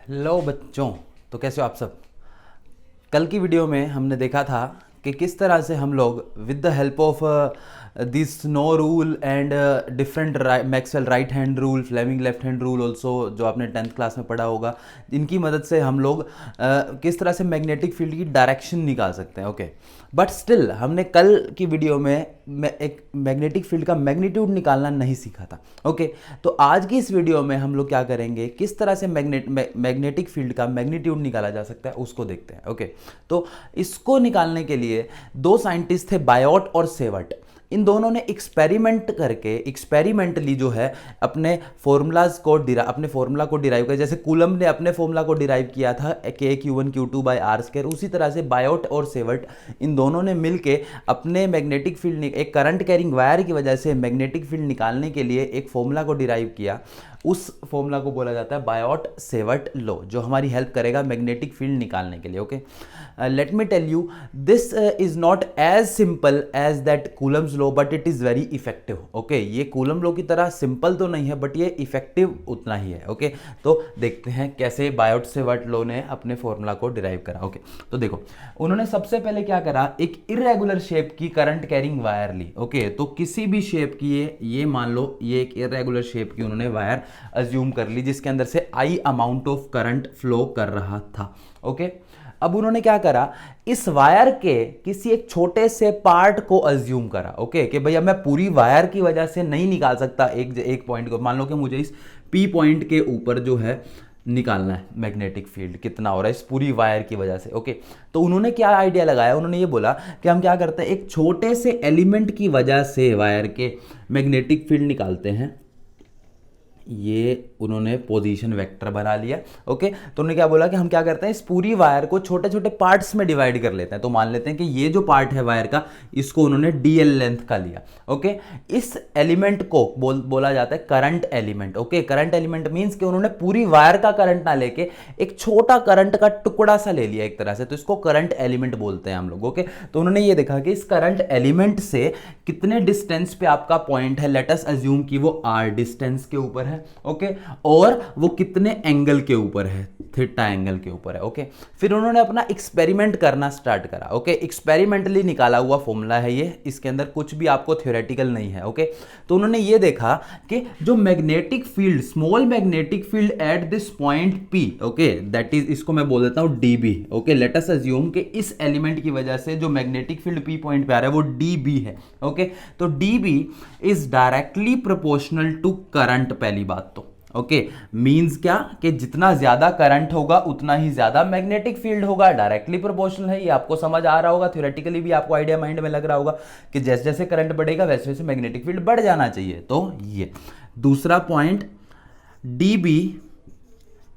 Hello बच्चों। तो कैसे हो आप सब। कल की वीडियो में हमने देखा था कि किस तरह से हम लोग with the help of this snow rule and different Maxwell right hand rule, Fleming left hand rule also, जो आपने 10th क्लास में पढ़ा होगा, इनकी मदद से हम लोग किस तरह से मैग्नेटिक फील्ड की डायरेक्शन निकाल सकते हैं। ओके, बट स्टिल हमने कल की वीडियो में एक मैग्नेटिक फील्ड का मैग्नीट्यूड निकालना नहीं सीखा था। ओके, तो आज की इस वीडियो में हम लोग क्या करेंगे, किस तरह से मैग्नेटिक फील्ड का मैग्नीट्यूड निकाला जा सकता है उसको देखते हैं। ओके, तो इसको निकालने के लिए दो साइंटिस्ट थे, बायोट और सेवर्ट। इन दोनों ने एक्सपेरिमेंट करके एक्सपेरिमेंटली जो है अपने फॉर्मूला को डिराइव किया। जैसे कूलम ने अपने फॉर्मूला को डिराइव किया था K(Q1Q2/r²), उसी तरह से बायोट और सेवर्ट इन दोनों ने मिलके अपने मैग्नेटिक फील्ड, एक करंट कैरिंग वायर की वजह से मैग्नेटिक फील्ड निकालने के लिए एक फॉर्मूला को डिराइव किया। उस फॉर्मूला को बोला जाता है बायोट सेवर्ट लॉ, जो हमारी हेल्प करेगा मैग्नेटिक फील्ड निकालने के लिए। Okay, let me tell you, this is not as simple as that Coulomb's law but it is very effective. Okay, ये कूलम लॉ की तरह सिंपल तो नहीं है बट ये इफेक्टिव उतना ही है। ओके, तो देखते हैं कैसे बायोट सेवर्ट लॉ ने अपने फॉर्मूला को डिराइव करा। ओके, तो देखो, उन्होंने सबसे पहले क्या करा, एक इरेगुलर शेप की करंट कैरिंग वायर ली। ओके, तो किसी भी शेप की ये मान लो ये एक इरेगुलर शेप की उन्होंने वायर अज्यूम कर ली, जिसके अंदर से आई अमाउंट ऑफ करंट फ्लो कर रहा था। ओके, अब उन्होंने क्या करा, इस वायर के किसी एक छोटे से पार्ट को अज्यूम करा। ओके, कि भैया मैं पूरी वायर की वजह से नहीं निकाल सकता एक पॉइंट को। मान लो कि मुझे इस पी पॉइंट के ऊपर जो है निकालना है मैग्नेटिक फील्ड कितना हो रहा है इस पूरी वायर की वजह से। ओके, तो उन्होंने क्या आइडिया लगाया, उन्होंने ये बोला कि हम क्या करते हैं, एक छोटे से एलिमेंट की वजह से वायर के मैग्नेटिक फील्ड निकालते हैं। ये उन्होंने पोजीशन वेक्टर बना लिया। ओके, तो उन्होंने क्या बोला कि हम क्या करते हैं, इस पूरी वायर को छोटे छोटे पार्ट्स में डिवाइड कर लेते हैं। तो मान लेते हैं कि ये जो पार्ट है वायर का, इसको उन्होंने डीएल लेंथ का लिया। ओके, इस एलिमेंट को बोला जाता है current element. Okay, current element means कि उन्होंने पूरी वायर का करंट ना लेके एक छोटा करंट का टुकड़ा सा ले लिया एक तरह से, तो इसको करंट एलिमेंट बोलते हैं हम लोग। ओके, तो उन्होंने ये देखा कि इस करंट एलिमेंट से कितने डिस्टेंस पे आपका पॉइंट है, लेट अस अज्यूम कि वो आर डिस्टेंस के ऊपर है। ओके, और वो कितने एंगल के ऊपर है, थीटा एंगल के ऊपर है। ओके, फिर उन्होंने अपना एक्सपेरिमेंट करना स्टार्ट करा। ओके, एक्सपेरिमेंटली निकाला हुआ फॉर्मूला है ये, इसके अंदर कुछ भी आपको थ्योरेटिकल नहीं है। ओके, तो उन्होंने ये देखा कि जो magnetic field, small magnetic field at this point P, okay, that is, इसको मैं बोल देता हूं dB. Okay, let us assume कि इस एलिमेंट की वजह से जो मैग्नेटिक फील्ड पी पॉइंट पे आ रहा है वो डीबी है। ओके, तो dB is directly proportional to current. पहली बात तो ओके, मींस क्या कि जितना ज्यादा करंट होगा उतना ही ज्यादा मैग्नेटिक फील्ड होगा, डायरेक्टली प्रोपोर्शनल है। ये आपको समझ आ रहा होगा, थ्योरेटिकली भी आपको आइडिया माइंड में लग रहा होगा कि जैसे जैसे करंट बढ़ेगा वैसे वैसे मैग्नेटिक फील्ड बढ़ जाना चाहिए। तो ये दूसरा point, dB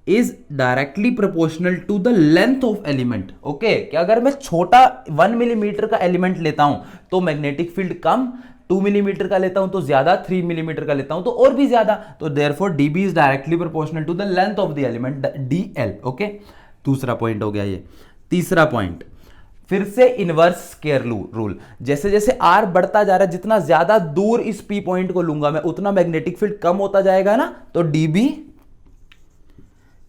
is directly proportional to the length of element. Okay, कि अगर मैं छोटा 1 मिलीमीटर का एलिमेंट लेता हूं तो मैग्नेटिक फील्ड कम, 2 मिलीमीटर का लेता हूं तो ज्यादा, 3 मिलीमीटर का लेता हूं तो और भी ज्यादा। तो therefore dB is directly proportional to the length of the element dl. Okay, दूसरा पॉइंट हो गया ये। तीसरा पॉइंट, फिर से इनवर्स स्क्वायर रूल, जैसे जैसे आर बढ़ता जा रहा है, जितना ज्यादा दूर इस पी पॉइंट को लूंगा मैं उतना मैग्नेटिक फील्ड कम होता जाएगा ना, तो dB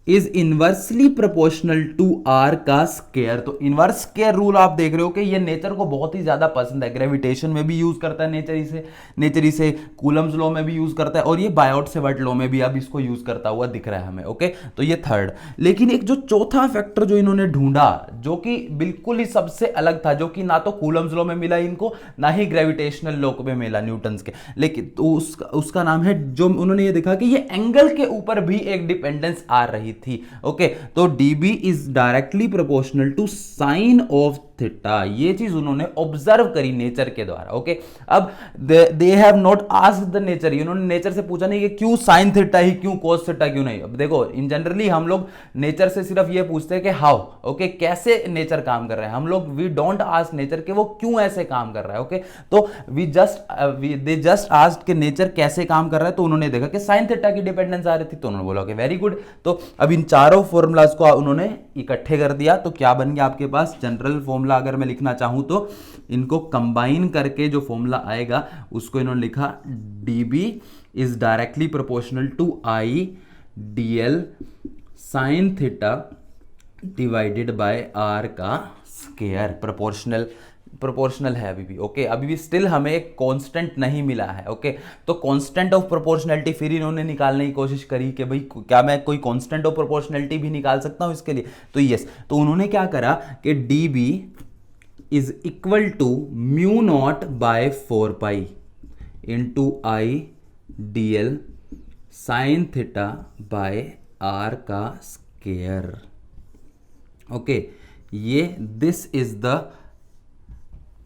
is inversely proportional to r का स्क्वायर। तो इनवर्स स्क्वायर रूल आप देख रहे हो कि ये नेचर को बहुत ही ज्यादा पसंद है, ग्रेविटेशन में भी यूज करता है नेचर इसे कूलम्स लॉ में भी यूज करता है, और ये बायोट सेवर्ट लॉ में भी अब इसको यूज करता हुआ दिख रहा है हमें। ओके, तो ये थर्ड। लेकिन एक जो चौथा फैक्टर जो इन्होंने ढूंढा, जो कि बिल्कुल ही सबसे अलग था, जो कि ना तो कूलम्स लॉ में मिला इनको, ना ही ग्रेविटेशनल लॉ में मिला न्यूटन्स के, लेकिन तो उसका नाम है, जो उन्होंने ये देखा कि ये एंगल के ऊपर भी एक डिपेंडेंस आ रही थी। ओके, तो dB is directly proportional to sine of theta. ये चीज उन्होंने ऑब्जर्व करी नेचर के द्वारा। ओके, अब they have not asked the nature, इन्होंने नेचर से पूछा नहीं कि क्यों साइन थीटा ही, क्यों कोस थीटा क्यों नहीं। अब देखो, इन जनरली हम लोग नेचर से सिर्फ ये पूछते हैं कि हाउ, ओके, कैसे नेचर काम कर रहा है। हम लोग वी डोंट आस्क नेचर कि वो क्यों ऐसे काम कर रहा है। ओके, तो दे जस्ट आस्क्ड कि नेचर कैसे काम कर रहा है। तो उन्होंने देखा कि साइन थीटा की डिपेंडेंस आ रही थी, तो उन्होंने बोला कि वेरी गुड। तो अब इन चारों फॉर्मूलाज को उन्होंने इकट्ठे कर दिया, तो क्या बन गया आपके पास जनरल फॉर्मूला। अगर मैं लिखना चाहूं तो इनको कंबाइन करके जो फॉर्मूला आएगा उसको इन्होंने लिखा dB is directly proportional to I dl sine theta divided by are का स्क्वायर, प्रोपोर्शनल है अभी भी। ओके, अभी भी स्टिल हमें एक कांस्टेंट नहीं मिला है। ओके, तो कांस्टेंट ऑफ प्रोपोर्शनलिटी फिर इन्होंने निकालने की कोशिश करी कि भाई क्या मैं कोई कांस्टेंट ऑफ प्रोपोर्शनलिटी भी निकाल सकता हूं इसके लिए, तो यस, तो उन्होंने क्या करा कि D B is equal to mu not by 4 pi into I D L sine theta by are का स्क्वायर। ओके, ये this is the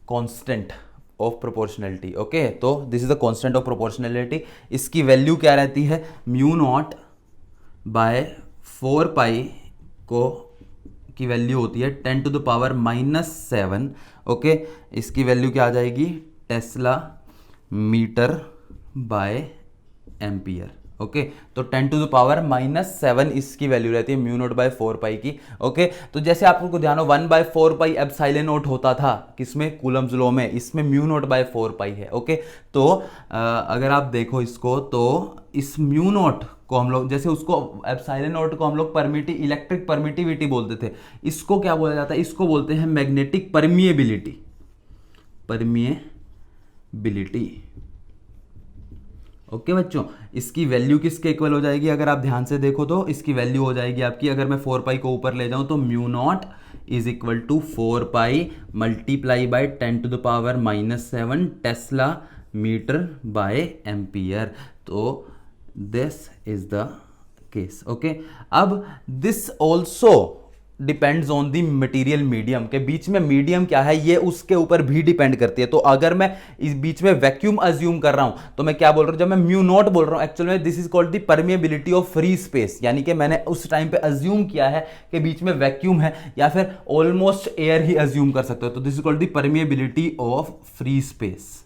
constant of proportionality. Okay, तो this is the constant of proportionality. इसकी value क्या रहती है, mu not by 4 पाई को की value होती है 10⁻⁻⁷। ओके, इसकी वैल्यू क्या आ जाएगी, tesla metre by ampere. Okay, तो 10⁻⁻⁷ इसकी वैल्यू रहती है म्यू नॉट बाय 4 पाई की। ओके, तो जैसे आपको ध्यान हो 1/4 पाई एप्सिलॉन नॉट होता था किसमें, कूलम्स लॉ में, इसमें म्यू नॉट बाय 4 पाई है। ओके, तो अगर आप देखो इसको, तो इस म्यू नॉट को हम लोग, जैसे उसको एप्सिलॉन नॉट को हम लोग इलेक्ट्रिक परमिटिविटी बोलते थे, इसको क्या बोला जाता है, इसको बोलते हैं मैग्नेटिक परमिएबिलिटी। ओके बच्चों, इसकी वैल्यू किसके इक्वल हो जाएगी, अगर आप ध्यान से देखो तो इसकी वैल्यू हो जाएगी आपकी, अगर मैं 4 पाई को ऊपर ले जाऊं तो mu not is equal to 4 pi multiply by 10⁻⁻⁷ tesla metre by ampere. तो this is the case. Okay, अब this also depends on the material medium, के बीच में मीडियम क्या है ये उसके ऊपर भी डिपेंड करती है। तो अगर मैं इस बीच में वैक्यूम अज्यूम कर रहा हूं तो मैं क्या बोल रहा हूं, जब मैं म्यू नॉट बोल रहा हूं एक्चुअल में this is called the permeability of free space, यानी कि मैंने उस टाइम पे अज्यूम किया है कि बीच में वैक्यूम है, या फिर ऑलमोस्ट एयर ही अज्यूम कर सकते हो, तो this is called the permeability of free space.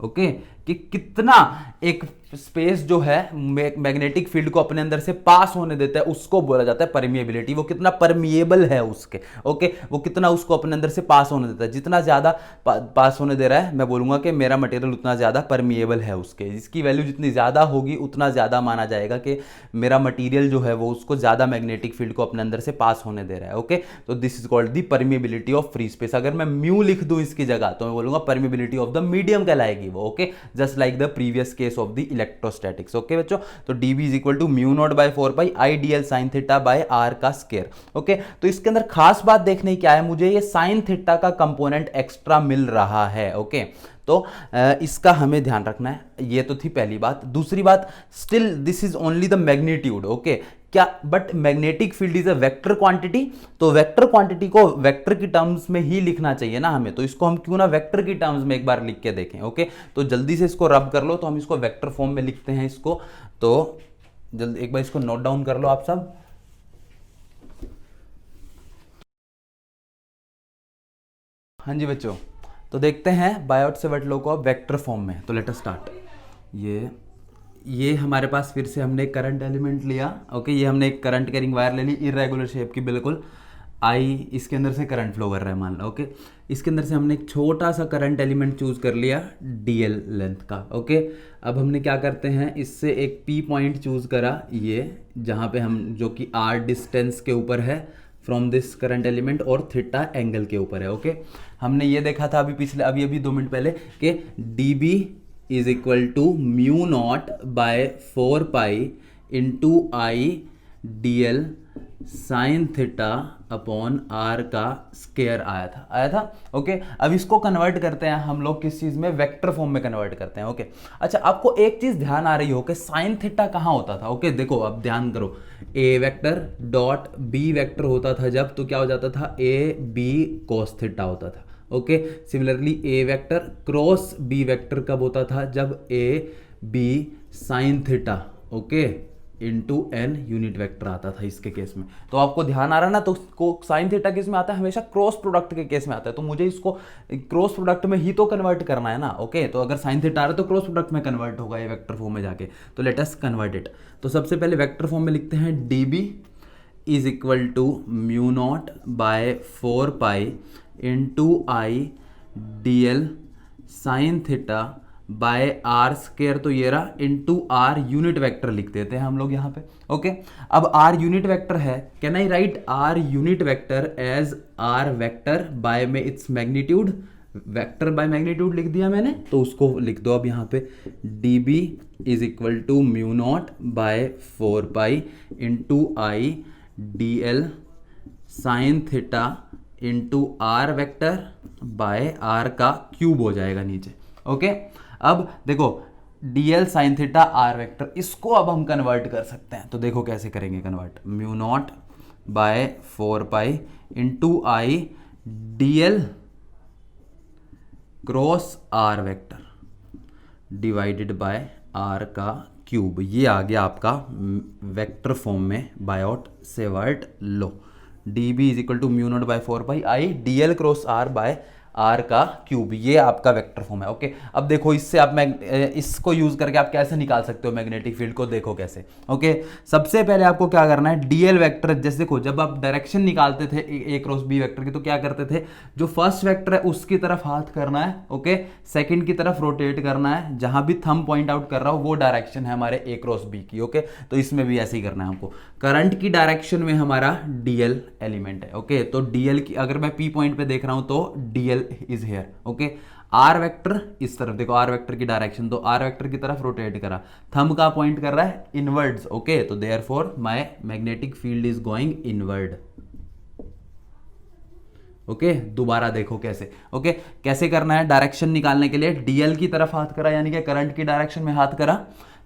Okay, कि कितना एक स्पेस जो है मैग्नेटिक फील्ड को अपने अंदर से पास होने देता है उसको बोला जाता है परमिएबिलिटी, वो कितना परमिएबल है उसके। ओके, वो कितना उसको अपने अंदर से पास होने देता है, जितना ज्यादा पास होने दे रहा है मैं बोलूंगा कि मेरा मटेरियल उतना ज्यादा परमिएबल है उसके, इसकी वैल्यू जितनी ज्यादा होगी उतना ज्यादा माना जाएगा कि मेरा मटीरियल जो है वो उसको ज्यादा मैग्नेटिक फील्ड को अपने अंदर से पास होने दे रहा है। ओके, तो this is called the permeability of free space. अगर मैं म्यू लिख दूं इसकी जगह तो मैं बोलूंगा परमिएबिलिटी ऑफ द मीडियम कहलाएगी वो। Okay, just like the previous case of the electrostatics. Okay बच्चों, तो dB is equal to mu not by 4 pi I D L sine theta by are का स्क्वायर। ओके, तो इसके अंदर खास बात देखने की क्या है, मुझे ये साइन थीटा का कंपोनेंट एक्स्ट्रा मिल रहा है। ओके, तो इसका हमें ध्यान रखना है, ये तो थी पहली बात। दूसरी बात, still this is only the magnitude. Okay, क्या but magnetic field is a vector quantity, तो वेक्टर क्वांटिटी को वेक्टर की टर्म्स में ही लिखना चाहिए ना हमें, तो इसको हम क्यों ना वेक्टर की टर्म्स में एक बार लिख के देखें। ओके, तो जल्दी से इसको रब कर लो, तो हम इसको वेक्टर फॉर्म में लिखते हैं इसको, तो जल्दी एक बार इसको नोट डाउन कर लो आप सब। हाँ जी बच्चों, तो देखते हैं बायोट सेवर्ट लॉ को वेक्टर फॉर्म में, तो लेट अस स्टार्ट। ये हमारे पास फिर से हमने एक करंट एलिमेंट लिया। ओके, ये हमने एक करंट कैरिंग वायर ले ली इरेगुलर शेप की, बिल्कुल आई इसके अंदर से करंट फ्लो कर रहा है मान लो। ओके, इसके अंदर से हमने एक छोटा सा करंट एलिमेंट चूज कर लिया डीएल लेंथ का। ओके, अब हमने क्या करते हैं, इससे एक पी पॉइंट चूज करा, ये जहाँ पे हम, जो कि आर डिस्टेंस के ऊपर है फ्रॉम दिस करंट एलिमेंट और थीटा एंगल के ऊपर है। ओके, हमने ये देखा था अभी 2 मिनट पहले कि D B is equal to mu not by 4 pi into I D L sine theta upon r का स्क्वायर आया था। ओके, अब इसको कन्वर्ट करते हैं हम लोग किस चीज में, वेक्टर फॉर्म में कन्वर्ट करते हैं। ओके, अच्छा आपको एक चीज ध्यान आ रही हो कि साइन थीटा कहाँ होता था। ओके, देखो अब ध्यान करो, ए वेक्टर डॉट बी वेक्टर होता था जब, तो क्या हो जाता था, ए बी कॉस थीटा होता था। Okay, similarly A vector cross B vector कब होता था, जब A B sine theta okay into n unit vector आता था इसके केस में। तो आपको ध्यान आ रहा ना, तो साइन थीटा किस में आता है, हमेशा क्रॉस प्रोडक्ट के केस में आता है, तो मुझे इसको क्रॉस प्रोडक्ट में ही तो कन्वर्ट करना है ना। ओके, तो अगर साइन थीटा आ रहा है तो क्रॉस प्रोडक्ट में कन्वर्ट होगा ये वेक्टर फॉर्म में जाके, तो लेट अस कन्वर्ट इट। तो सबसे पहले वेक्टर फॉर्म में लिखते हैं d B is equal to mu not by 4 pi into I D L sine theta by r square, तो ये रहा इनटू आर यूनिट वेक्टर लिख देते हैं हम लोग यहाँ पे। ओके, अब आर यूनिट वेक्टर है, can I write R unit vector as R vector by में it's magnitude, vector by magnitude लिख दिया मैंने, तो उसको लिख दो अब यहाँ पे d B is equal to mu not by 4 pi into I D L sine theta into r vector by are का क्यूब हो जाएगा नीचे। ओके, अब देखो dl sine theta r vector, इसको अब हम कन्वर्ट कर सकते हैं, तो देखो कैसे करेंगे convert, mu not by 4 pi into I dl cross r vector divided by are का क्यूब, ये आ गया आपका वेक्टर फॉर्म में Biot Savart law. D B is equal to mu not by 4 pi I D l cross r by are का cube, ये आपका vector form है। ओके, अब देखो इससे आप इसको यूज करके आप कैसे निकाल सकते हो मैग्नेटिक फील्ड को, देखो कैसे। ओके, सबसे पहले आपको क्या करना है, डीएल वेक्टर, जैसे देखो जब आप डायरेक्शन निकालते थे ए क्रॉस बी वेक्टर की, तो क्या करते थे, जो फर्स्ट वेक्टर है उसकी तरफ हाथ करना है, ओके, सेकंड की तरफ रोटेट करना है, जहां भी थंब पॉइंट आउट कर रहा हो वो डायरेक्शन है हमारे ए क्रॉस बी की। ओके, तो इसमें भी ऐसे ही करना है हमको, करंट की डायरेक्शन में हमारा डीएल एलिमेंट है। ओके, तो डीएल की अगर मैं पी पॉइंट पे देख रहा हूं तो dl is here. Okay, r vector इस तरफ, देखो आर वेक्टर की डायरेक्शन, तो आर वेक्टर की तरफ रोटेट करा, थंब का पॉइंट कर रहा है इनवर्ड्स। ओके, तो therefore my magnetic field is going inward. Okay, दोबारा देखो कैसे। ओके, कैसे करना है, डायरेक्शन निकालने के लिए डीएल की तरफ हाथ करा, यानी कि करंट की डायरेक्शन में हाथ करा,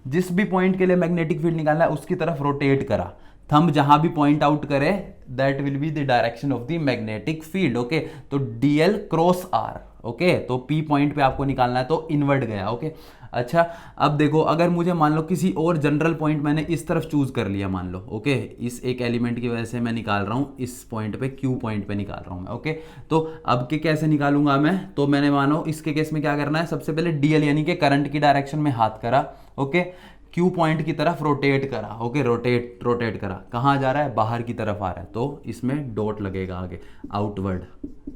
जिस भी पॉइंट के लिए मैग्नेटिक फील्ड निकालना है उसकी तरफ रोटेट करा, थंब जहां भी पॉइंट आउट करे that will be the direction of the magnetic field. Okay, तो डीएल क्रॉस आर, ओके, तो पी पॉइंट पे आपको निकालना है, तो इनवर्ट गया। ओके, अच्छा, अब देखो अगर मुझे मान लो किसी और जनरल पॉइंट मैंने इस तरफ चूज कर लिया, मान लो, ओके, इस एक एलिमेंट की वजह से मैं निकाल रहा हूं इस पॉइंट पे, क्यू पॉइंट पे निकाल रहा हूं मैं। ओके, तो अब के कैसे निकालूंगा मैं, तो मैंने मानो इसके केस में क्या करना है, सबसे पहले डीएल यानी कि करंट की डायरेक्शन में हाथ करा, ओके, क्यू पॉइंट की तरफ रोटेट करा, ओके, रोटेट करा, कहाँ जा रहा है, बाहर की तरफ आ रहा है, तो इसमें डॉट लगेगा आगे, आउटवर्ड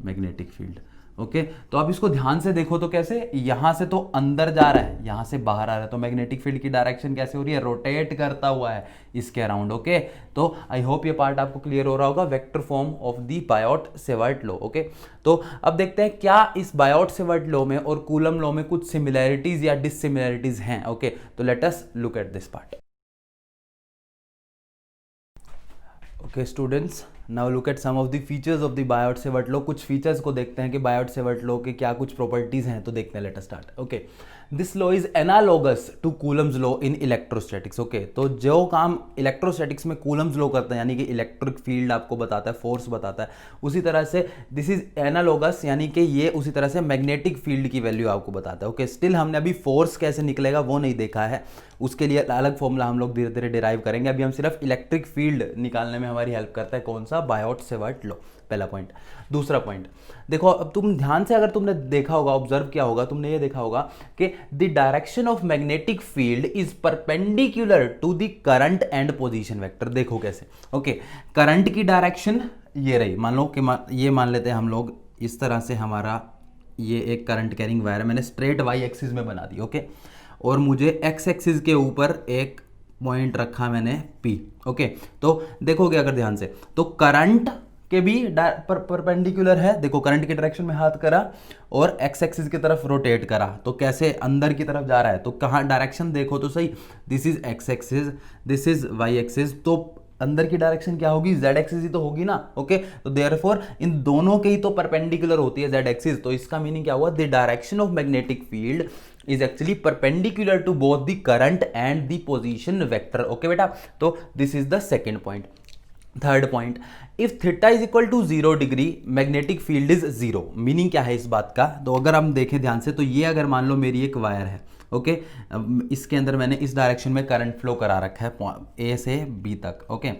मैग्नेटिक फील्ड। ओके, तो अब इसको ध्यान से देखो, तो कैसे, यहां से तो अंदर जा रहा है, यहां से बाहर आ रहा है, तो मैग्नेटिक फील्ड की डायरेक्शन कैसे हो रही है, रोटेट करता हुआ है इसके अराउंड। ओके, तो आई होप ये पार्ट आपको क्लियर हो रहा होगा, vector form of the Biot Savart law. Okay, तो अब देखते हैं क्या इस बायोट सेवर्ट लॉ में और कूलम लॉ में कुछ सिमिलैरिटीज या डिससिमिलैरिटीज हैं। ओके, तो let us look at this part. Okay students, now look at some of the features of the Biot Savart law. कुछ फीचर्स को देखते हैं कि बायोट सेवर्ट लॉ के क्या कुछ प्रॉपर्टीज हैं, तो देखते हैं, let us start. Okay, this law is analogous to Coulomb's law in electrostatics. Okay, तो जो काम इलेक्ट्रोस्टैटिक्स में कूलम्स लॉ करते हैं, यानी कि इलेक्ट्रिक फील्ड आपको बताता है, फोर्स बताता है, उसी तरह से दिस इज एनालॉगस, यानी कि ये उसी तरह से मैग्नेटिक फील्ड की वैल्यू आपको बताता है। ओके, स्टिल हमने अभी फोर्स कैसे निकलेगा वो नहीं देखा है, उसके लिए अलग फॉर्मूला हम लोग धीरे धीरे डिराइव करेंगे। अभी हम सिर्फ इलेक्ट्रिक फील्ड निकालने में हमारी हेल्प करता है कौन सा, बायोट सेवर्ट लॉ, पहला पॉइंट। दूसरा पॉइंट देखो, अब तुम ध्यान से अगर तुमने देखा होगा, ऑब्जर्व किया होगा, तुमने ये देखा होगा कि the direction of magnetic field is perpendicular to the current and position vector. देखो कैसे, ओके, करंट की डायरेक्शन ये रही, मान लो कि ये मान लेते हैं हम लोग, इस तरह से हमारा ये एक करंट कैरिंग वायर है, मैंने स्ट्रेट वाई एक्सिस में बना दी। ओके, और मुझे एक्स एक्सिस के ऊपर एक पॉइंट रखा मैंने पी। ओके, तो देखोगे अगर ध्यान से, तो करंट के भी परपेंडिकुलर है, देखो करंट की डायरेक्शन में हाथ करा और एक्स एक्सिस की तरफ रोटेट करा, तो कैसे अंदर की तरफ जा रहा है, तो कहाँ डायरेक्शन देखो तो सही, this is x axis, this is y axis, तो अंदर की डायरेक्शन क्या होगी, जेड एक्सिस ही तो होगी ना। ओके, तो देयरफॉर इन दोनों के ही तो परपेंडिकुलर होती है जेड एक्सिस, तो इसका मीनिंग क्या हुआ, the direction of magnetic field is actually perpendicular to both the current and the position vector. Okay बेटा, तो this is the second point. Third point, if theta is equal to 0 degree, magnetic field is 0. Meaning क्या है इस बात का, तो अगर हम देखें ध्यान से, तो ये अगर मान लो मेरी एक वायर है, ओके, इसके अंदर मैंने इस डायरेक्शन में करंट फ्लो करा रखा है ए से बी तक। ओके,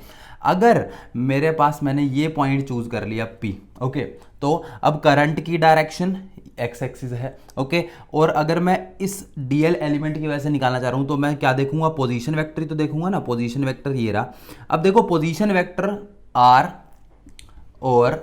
अगर मेरे पास मैंने ये पॉइंट चूज कर लिया पी, ओके, तो अब करंट की डायरेक्शन एक्स एक्सिस है। ओके, और अगर मैं इस डीएल एलिमेंट की वजह से निकालना चाह रहा हूं, तो मैं क्या देखूंगा, पोजीशन वेक्टर ही तो देखूंगा ना, पोजीशन वेक्टर ये रहा। अब देखो पोजीशन वेक्टर आर और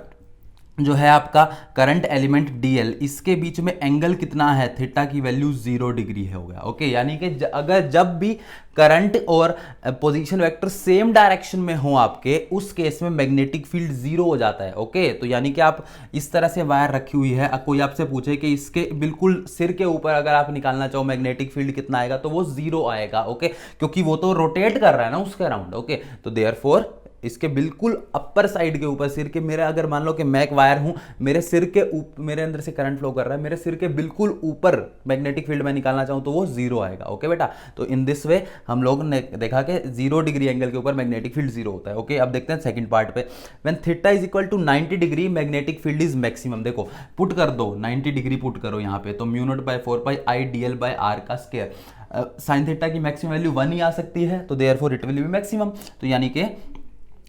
जो है आपका करंट एलिमेंट डीएल, इसके बीच में एंगल कितना है, थीटा की वैल्यू 0 डिग्री है, हो गया। ओके, यानी कि अगर जब भी करंट और पोजीशन वेक्टर सेम डायरेक्शन में हो आपके, उस केस में मैग्नेटिक फील्ड 0 हो जाता है। ओके, तो यानी कि आप इस तरह से वायर रखी हुई है, कोई आपसे पूछे कि इसके बिल्कुल सिर के ऊपर अगर आप निकालना चाहो मैग्नेटिक फील्ड कितना आएगा, तो वो 0 आएगा। ओके, क्योंकि वो तो रोटेट कर रहा है ना उसके अराउंड। ओके, तो देयरफॉर इसके बिल्कुल अपर साइड के ऊपर, सिर के, मेरा अगर मान लो कि मैं एक वायर हूं, मेरे सिर के ऊपर मेरे अंदर से करंट फ्लो कर रहा है, मेरे सिर के बिल्कुल ऊपर मैग्नेटिक फील्ड में निकालना चाहूं तो वो 0 आएगा। ओके बेटा, तो इन दिस वे हम लोग ने देखा कि 0 डिग्री एंगल के ऊपर मैग्नेटिक फील्ड 0 होता है। ओके, अब देखते हैं सेकंड पार्ट पे। When theta is equal to 90 degree magnetic field is maximum. देखो पुट कर दो 90 डिग्री पुट करो यहाँ पे, तो mu not by 4 pi I D l by are का स्क्वायर। साइन थीटा की मैक्सिमम वैल्यू 1 ही आ सकती है, तो therefore it will be maximum. तो यानी कि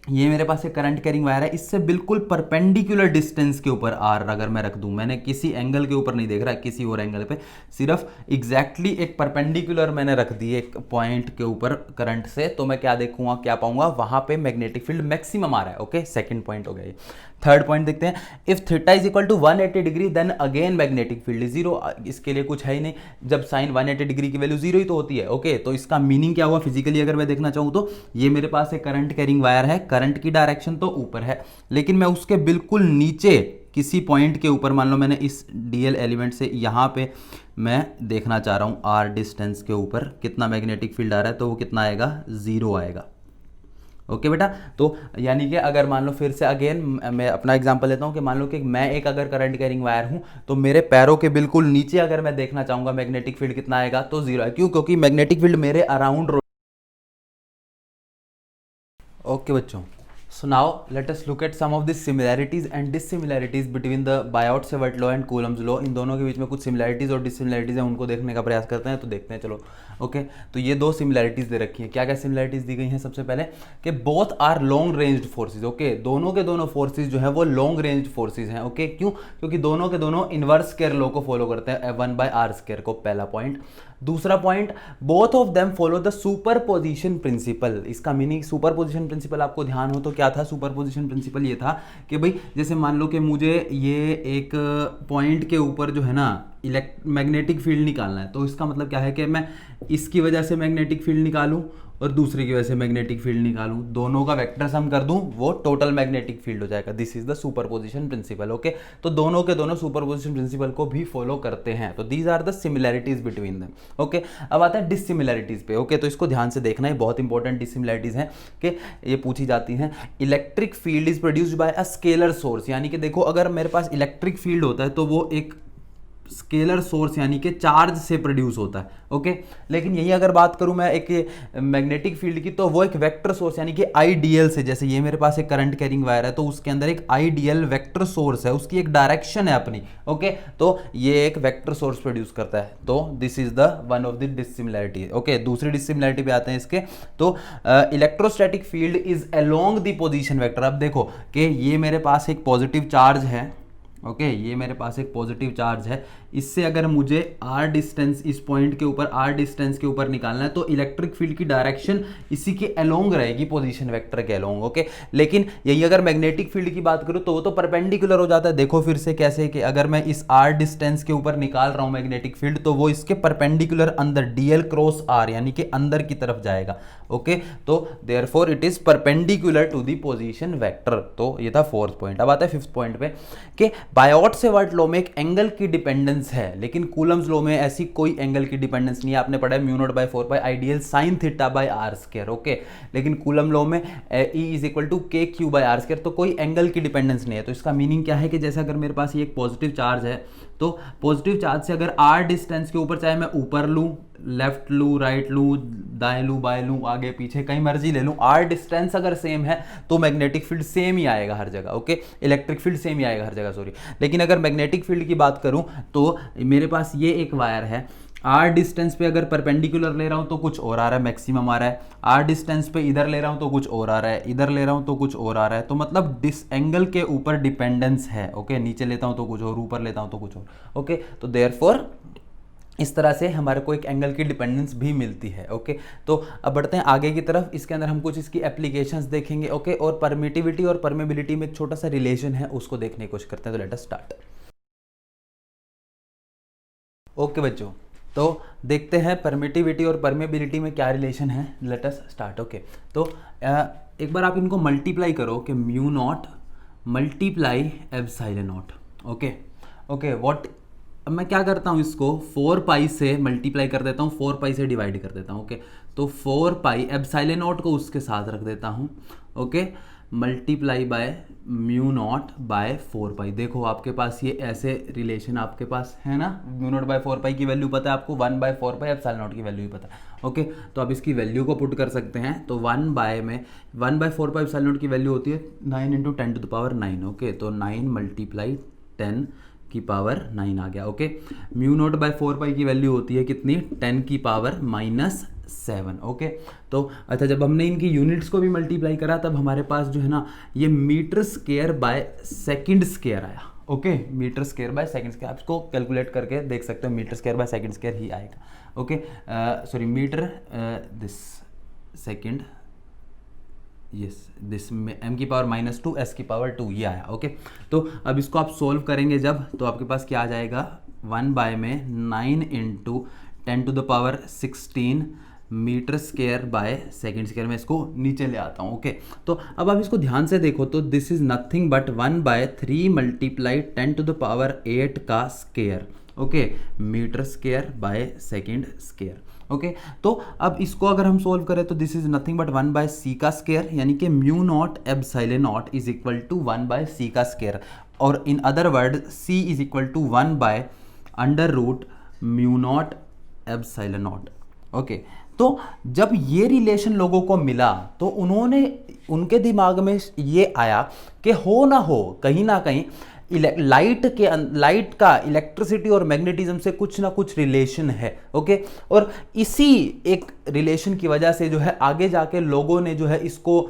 ये मेरे पास एक करंट कैरिंग वायर है, इससे बिल्कुल परपेंडिकुलर डिस्टेंस के ऊपर आर अगर मैं रख दूं, मैंने किसी एंगल के ऊपर नहीं देख रहा है, किसी और एंगल पे, सिर्फ एग्जैक्टली एक परपेंडिकुलर मैंने रख दी एक पॉइंट के ऊपर करंट से, तो मैं क्या देखूंगा, क्या पाऊंगा, वहां पे मैग्नेटिक फील्ड मैक्सिमम आ रहा है। ओके, सेकंड पॉइंट हो गया ये। थर्ड पॉइंट देखते हैं, if theta is equal to 180 degree then again magnetic field is 0। इसके लिए कुछ है ही नहीं, जब साइन 180 डिग्री की वैल्यू 0 ही तो होती है। ओके, तो इसका मीनिंग क्या हुआ फिजिकली अगर मैं देखना चाहूँ तो, ये मेरे पास एक करंट कैरिंग वायर है, करंट की डायरेक्शन तो ऊपर है, लेकिन मैं उसके बिल्कुल नीचे किसी पॉइंट के ऊपर, मान लो मैंने इस डीएल एलिमेंट से यहाँ पे मैं देखना चाह रहा हूँ आर डिस्टेंस के ऊपर कितना मैग्नेटिक फील्ड आ रहा है, तो वो कितना आएगा, 0 आएगा। ओके बेटा, तो यानी कि अगर मान लो फिर से अगेन मैं अपना एग्जांपल लेता हूँ कि मान लो कि मैं एक अगर करंट कैरिंग वायर हूँ, तो मेरे पैरों के बिल्कुल नीचे अगर मैं देखना चाहूँगा मैग्नेटिक फील्ड कितना आएगा, तो 0 है। क्यों? क्योंकि मैग्नेटिक फील्ड मेरे अराउंड। ओके बच्चों, so now let us look at some of the similarities and dissimilarities between the Biot-Savart law and Coulomb's law। इन दोनों के बीच में कुछ सिमिलैरिटीज और डिसिमिलैरिटीज हैं, उनको देखने का प्रयास करते हैं। तो देखते हैं चलो। ओके, तो ये दो सिमिलैरिटीज दे रखी हैं। क्या क्या सिमिलैरिटीज दी गई हैं? सबसे पहले कि both are long ranged forces. Okay, दोनों के दोनों फोर्सेज जो है वो लॉन्ग रेंज्ड फोर्सेज हैं। ओके, क्यों? क्योंकि दोनों के दोनों इनवर्स स्क्वायर लॉ को फॉलो करते हैं, 1/r² को, पहला पॉइंट। दूसरा point, both of them follow the superposition principle. इसका मीनिंग सुपरपोजिशन प्रिंसिपल आपको ध्यान हो तो क्या था? सुपरपोजिशन प्रिंसिपल ये था कि भाई जैसे मान लो कि मुझे ये एक पॉइंट के ऊपर जो है ना मैग्नेटिक फील्ड निकालना है, तो इसका मतलब क्या है कि मैं इसकी वजह से मैग्नेटिक फील्ड निकालूं और दूसरे की वजह से मैग्नेटिक फील्ड निकालूं, दोनों का वेक्टर सम कर दूं, वो टोटल मैग्नेटिक फील्ड हो जाएगा। This is the superposition principal. Okay, तो दोनों के दोनों सुपरपोजिशन प्रिंसिपल को भी फॉलो करते हैं। तो these are the similarities between them. Okay, अब आता है डिसिमिलैरिटीज पे। ओके, तो इसको ध्यान से देखना है, बहुत इंपॉर्टेंट डिसिमिलैरिटीज हैं कि ये पूछी जाती हैं। Electric field is produced by a scalar source, यानी कि देखो अगर मेरे पास इलेक्ट्रिक फील्ड होता है तो वो एक स्केलर सोर्स यानी कि चार्ज से प्रोड्यूस होता है। ओके, लेकिन यही अगर बात करूं मैं एक मैग्नेटिक फील्ड की, तो वो एक वेक्टर सोर्स यानी कि आईडीएल से, जैसे ये मेरे पास एक करंट कैरिंग वायर है, तो उसके अंदर एक आईडीएल वेक्टर सोर्स है, उसकी एक डायरेक्शन है अपनी। ओके, तो ये एक वेक्टर सोर्स प्रोड्यूस करता है। तो this is the one of the dissimilarity. Okay, दूसरी डिसिमिलैरिटी पे आते हैं इसके। तो electrostatic field is along the position vector. अब देखो कि ये मेरे पास एक पॉजिटिव चार्ज है। ओके, ये मेरे पास एक पॉजिटिव चार्ज है, इससे अगर मुझे r डिस्टेंस, इस पॉइंट के ऊपर r डिस्टेंस के ऊपर निकालना है, तो इलेक्ट्रिक फील्ड की डायरेक्शन इसी के अलोंग रहेगी, पोजीशन वेक्टर के अलोंग। ओके, लेकिन यही अगर मैग्नेटिक फील्ड की बात करूं तो वो तो परपेंडिकुलर हो जाता है। देखो फिर से कैसे, कि अगर मैं इस r डिस्टेंस के ऊपर निकाल रहा हूं मैग्नेटिक फील्ड, तो वो इसके परपेंडिकुलर अंदर dl क्रॉस r यानी कि अंदर की तरफ जाएगा। ओके, तो therefore it is perpendicular to the position vector. तो ये था फोर्थ पॉइंट। अब आता है फिफ्थ पॉइंट पे कि बायोट-सेवर्ट लॉ में एक एंगल की डिपेंडेंस है, लेकिन कूलम्स लॉ में ऐसी कोई एंगल की डिपेंडेंस नहीं है। आपने पढ़ा है mu not by 4 pi I dl sine theta by r²। Okay, लेकिन कूलम लॉ में E is equal to kq by r², तो कोई एंगल की डिपेंडेंस नहीं है। तो इसका मीनिंग क्या है कि जैसे अगर मेरे पास ये एक पॉजिटिव चार्ज है, तो पॉजिटिव चार्ज से अगर r डिस्टेंस के ऊपर, चाहे मैं ऊपर लूँ, लेफ्ट लूँ, राइट लूँ, दाएं लूँ, बाएं लूँ, आगे पीछे कहीं मर्जी ले लूँ, r डिस्टेंस अगर सेम है तो मैग्नेटिक फील्ड सेम ही आएगा हर जगह। ओके, इलेक्ट्रिक फील्ड सेम ही आएगा हर जगह, सॉरी। लेकिन अगर मैग्नेटिक फील्ड की बात करूँ तो मेरे पास ये एक वायर है, r डिस्टेंस पे अगर परपेंडिकुलर ले रहा हूँ तो कुछ और आ रहा है, मैक्सिमम आ रहा है। r डिस्टेंस पे इधर ले रहा हूँ तो कुछ और आ रहा है, इधर ले रहा हूँ तो कुछ और आ रहा है। तो मतलब डिस एंगल के ऊपर डिपेंडेंस है। ओके, नीचे लेता हूँ तो कुछ और, ऊपर लेता हूँ तो कुछ और। ओके, तो देयरफॉर इस तरह से हमारे को एक एंगल की डिपेंडेंस भी मिलती है। ओके, तो अब बढ़ते हैं आगे की तरफ। इसके अंदर हम कुछ इसकी एप्लीकेशंस देखेंगे। ओके, और परमिटिविटी और परमेबिलिटी में एक छोटा सा रिलेशन है, उसको देखने की कोशिश करते हैं। तो लेट अस स्टार्ट। ओके बच्चों, तो देखते हैं परमिटिविटी और परमेबिलिटी में क्या रिलेशन है। Late us start. ओके, तो एक बार आप इनको मल्टीप्लाई करो कि mu not multiply epsilon naught. Okay okay, what, अब मैं क्या करता हूँ, इसको 4 पाई से मल्टीप्लाई कर देता हूँ, 4 पाई से डिवाइड कर देता हूँ। ओके, तो 4 पाई एप्सिलॉन नॉट को उसके साथ रख देता हूँ। Okay, multiply by mu not by 4 pi. देखो आपके पास ये ऐसे रिलेशन आपके पास है ना, म्यू नॉट बाय 4 पाई की वैल्यू पता है आपको, 1/4 पाई एप्सिलॉन नॉट की वैल्यू भी पता है। ओके, तो आप इसकी वैल्यू को पुट कर सकते हैं। तो 1/4 पाई एप्सिलॉन नॉट की वैल्यू होती है 9 × 10⁹ ओके, तो 9 × 10 की पावर 9 आ गया। ओके, म्यू नॉट बाय 4 पाई की वैल्यू होती है कितनी, 10 की पावर -7। ओके, तो अच्छा, जब हमने इनकी यूनिट्स को भी मल्टीप्लाई करा तब हमारे पास जो है ना ये metre square by second square आया। Okay, metre square by second square, आप इसको कैलकुलेट करके देख सकते हो, metre square by second square ही आएगा। Okay, sorry, metre this second, yes, this में m की पावर -2 s की पावर 2 ये आया। ओके, तो अब इसको आप सोल्व करेंगे जब, तो आपके पास क्या आ जाएगा, 1 में 9 × 10⁻16 metre square by second square में इसको नीचे ले आता हूँ। ओके, तो अब आप इसको ध्यान से देखो तो दिस इज नथिंग बट 1/3 × 10⁸ का square. Okay, metre square by second square. Okay, तो अब इसको अगर हम सोल्व करें तो this is nothing but 1/c का स्क्वायर, यानी कि mu naught epsilon naught is equal to 1/c का स्क्वायर, और in other word c is equal to 1/√μ naught epsilon naught. Okay, तो जब ये रिलेशन लोगों को मिला तो उनके दिमाग में ये आया कि हो ना हो कहीं ना कहीं लाइट का इलेक्ट्रिसिटी और मैग्नेटिज्म से कुछ ना कुछ रिलेशन है। ओके, और इसी एक रिलेशन की वजह से जो है आगे जाके लोगों ने जो है इसको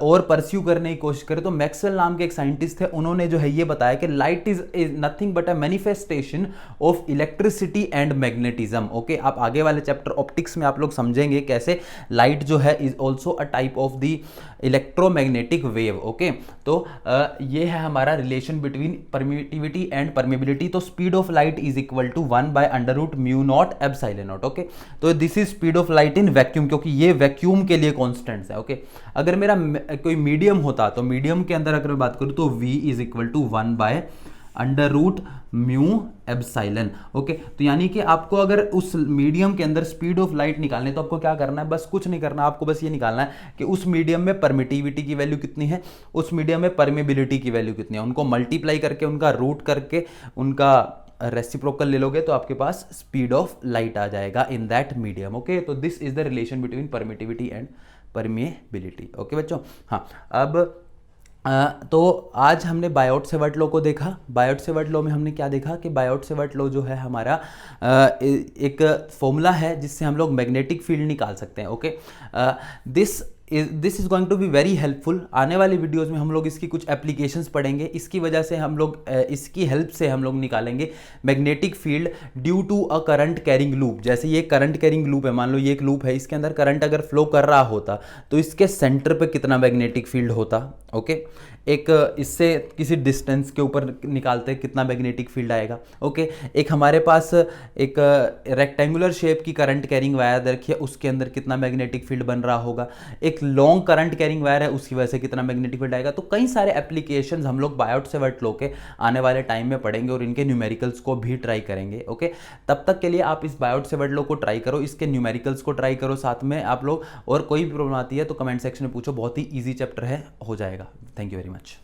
और परस्यू करने की कोशिश करे। तो मैक्सवेल नाम के एक साइंटिस्ट थे, उन्होंने जो है ये बताया कि light is nothing but a manifestation of electricity and magnetism. Okay, आप आगे वाले चैप्टर ऑप्टिक्स में आप लोग समझेंगे कैसे लाइट जो है is also a type of the electromagnetic wave. Okay, तो ये है हमारा relation between permittivity and permeability. तो speed of light is equal to 1/√μ naught epsilon naught. Okay, तो this is speed of light in vacuum, क्योंकि ये vacuum के लिए कॉन्स्टेंट्स है। ओके, अगर मेरा कोई मीडियम होता तो मीडियम के अंदर अगर मैं बात करूं तो v is equal to 1/√μ epsilon. Okay, तो यानी कि आपको अगर उस मीडियम के अंदर स्पीड ऑफ लाइट निकालने है तो आपको क्या करना है, बस कुछ नहीं करना, आपको बस ये निकालना है कि उस मीडियम में परमिटिविटी की वैल्यू कितनी है, उस मीडियम में परमेबिलिटी की वैल्यू कितनी है, उनको मल्टीप्लाई करके उनका रूट करके उनका रेसिप्रोकल ले लोगे तो आपके पास स्पीड ऑफ लाइट आ जाएगा इन दैट मीडियम। ओके, तो this is the relation between permittivity and permeability. Okay बच्चों, हाँ, अब तो आज हमने बायोट-सेवर्ट लॉ को देखा। बायोट-सेवर्ट लॉ में हमने क्या देखा कि बायोट-सेवर्ट लॉ जो है हमारा एक फॉर्मूला है जिससे हम लोग मैग्नेटिक फील्ड निकाल सकते हैं। Okay, this is going to be very helpful. आने वाली वीडियोस में हम लोग इसकी कुछ एप्लीकेशंस पढ़ेंगे, इसकी वजह से हम लोग इसकी हेल्प से हम लोग निकालेंगे magnetic field due to a current carrying loop. जैसे ये करंट कैरिंग लूप है, मान लो ये एक लूप है, इसके अंदर करंट अगर फ्लो कर रहा होता तो इसके सेंटर पे कितना मैग्नेटिक फील्ड होता। ओके, एक इससे किसी डिस्टेंस के ऊपर निकालते कितना मैग्नेटिक फील्ड आएगा। ओके, एक हमारे पास एक रेक्टेंगुलर शेप की करंट कैरिंग वायर रखी है, उसके अंदर कितना मैग्नेटिक फील्ड बन रहा होगा। एक लॉन्ग करंट कैरिंग वायर है, उसकी वजह से कितना मैग्नेटिक फील्ड आएगा। तो कई सारे एप्लीकेशंस हम लोग बायोट-सेवर्ट लॉ के आने वाले टाइम में पढ़ेंगे और इनके न्यूमेरिकल्स को भी ट्राई करेंगे। ओके, तब तक के लिए आप इस बायोट-सेवर्ट लॉ को ट्राई करो, इसके न्यूमेरिकल्स को ट्राई करो साथ में आप लोग, और कोई भी प्रॉब्लम आती है तो कमेंट सेक्शन में पूछो, बहुत ही ईजी चैप्टर है, हो जाएगा। Thank you very much.